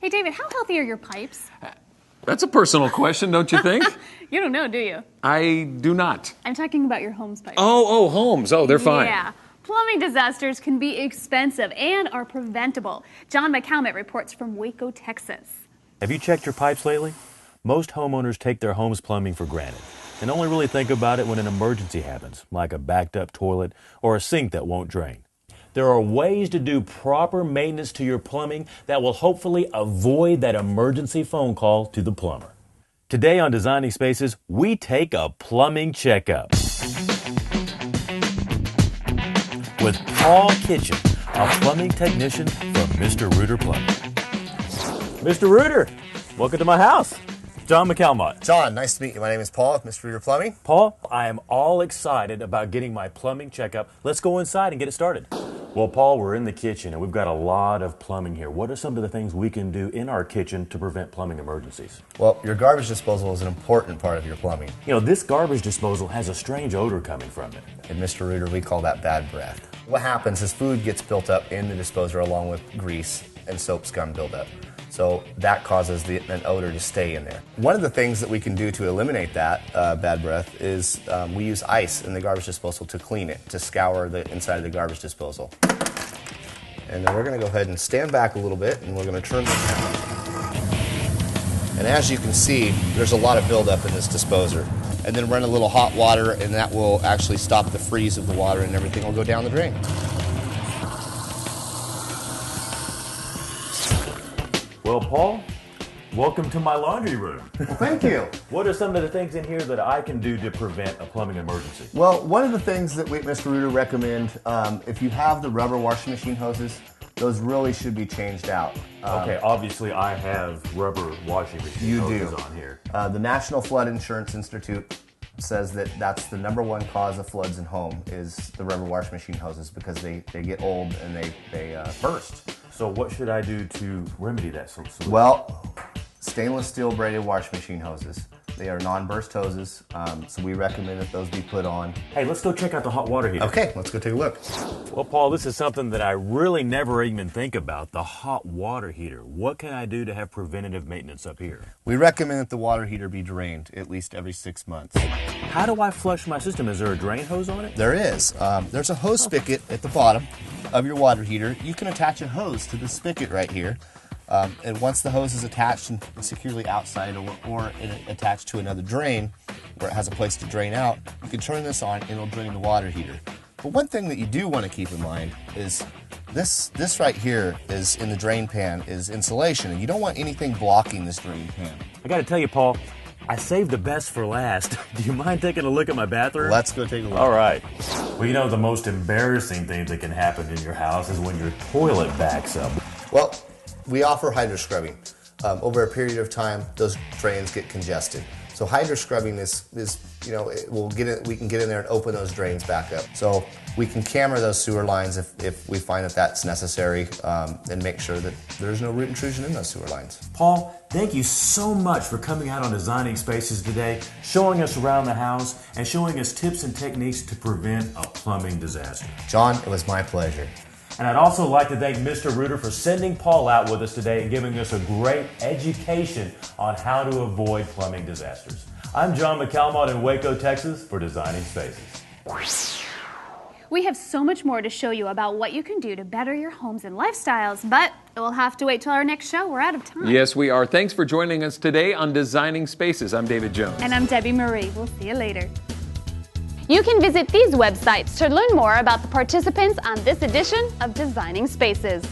Hey, David, how healthy are your pipes? That's a personal question, don't you think? You don't know, do you? I do not. I'm talking about your home's pipes. Oh, homes. Oh, they're fine. Yeah. Plumbing disasters can be expensive and are preventable. John McCalmont reports from Waco, Texas. Have you checked your pipes lately? Most homeowners take their home's plumbing for granted and only really think about it when an emergency happens, like a backed up toilet or a sink that won't drain. There are ways to do proper maintenance to your plumbing that will hopefully avoid that emergency phone call to the plumber. Today on Designing Spaces, we take a plumbing checkup with Paul Kitchen, a plumbing technician from Mr. Reuter Plumbing. Mr. Reuter, welcome to my house. John McCalmont. John, nice to meet you. My name is Paul with Mr. Reuter Plumbing. Paul, I am all excited about getting my plumbing checkup. Let's go inside and get it started. Well, Paul, we're in the kitchen and we've got a lot of plumbing here. What are some of the things we can do in our kitchen to prevent plumbing emergencies? Well, your garbage disposal is an important part of your plumbing. You know, this garbage disposal has a strange odor coming from it. In Mr. Reuter, we call that bad breath. What happens is food gets built up in the disposer along with grease and soap scum buildup. So that causes an odor to stay in there. One of the things that we can do to eliminate that bad breath is we use ice in the garbage disposal to clean it, to scour the inside of the garbage disposal. And then we're going to go ahead and stand back a little bit and we're going to turn this down. And as you can see, there's a lot of buildup in this disposer. And then run a little hot water and that will actually stop the freeze of the water and everything will go down the drain. Well, Paul, welcome to my laundry room. Well, thank you. What are some of the things in here that I can do to prevent a plumbing emergency? Well, one of the things that we at Mr. Reuter recommend, if you have the rubber washing machine hoses, those really should be changed out. Okay, obviously I have rubber washing machine hoses on here. The National Flood Insurance Institute says that that's the #1 cause of floods in home is the rubber washing machine hoses because they get old and they burst. So what should I do to remedy that solution? Well, stainless steel braided washing machine hoses. They are non-burst hoses, so we recommend that those be put on. Hey, let's go check out the hot water heater. Okay, let's go take a look. Well, Paul, this is something that I really never even think about, the hot water heater. What can I do to have preventative maintenance up here? We recommend that the water heater be drained at least every 6 months. How do I flush my system? Is there a drain hose on it? There is. There's a hose spigot at the bottom of your water heater. You can attach a hose to the spigot right here. And once the hose is attached and securely outside or attached to another drain where it has a place to drain out, you can turn this on and it'll drain the water heater. But one thing that you do want to keep in mind is this right here is in the drain pan is insulation, and you don't want anything blocking this drain pan. I got to tell you, Paul, I saved the best for last. Do you mind taking a look at my bathroom? Let's go take a look. All right. Well, you know, the most embarrassing thing that can happen in your house is when your toilet backs up. Well, we offer hydro scrubbing. Over a period of time, those drains get congested. So hydro scrubbing is you know, we can get in there and open those drains back up. So we can camera those sewer lines if we find that that's necessary, and make sure that there's no root intrusion in those sewer lines. Paul, thank you so much for coming out on Designing Spaces today, showing us around the house, and showing us tips and techniques to prevent a plumbing disaster. John, it was my pleasure. And I'd also like to thank Mr. Reuter for sending Paul out with us today and giving us a great education on how to avoid plumbing disasters. I'm John McCalmont in Waco, Texas for Designing Spaces. We have so much more to show you about what you can do to better your homes and lifestyles, but we'll have to wait till our next show. We're out of time. Yes, we are. Thanks for joining us today on Designing Spaces. I'm David Jones. And I'm Debbie Marie. We'll see you later. You can visit these websites to learn more about the participants on this edition of Designing Spaces.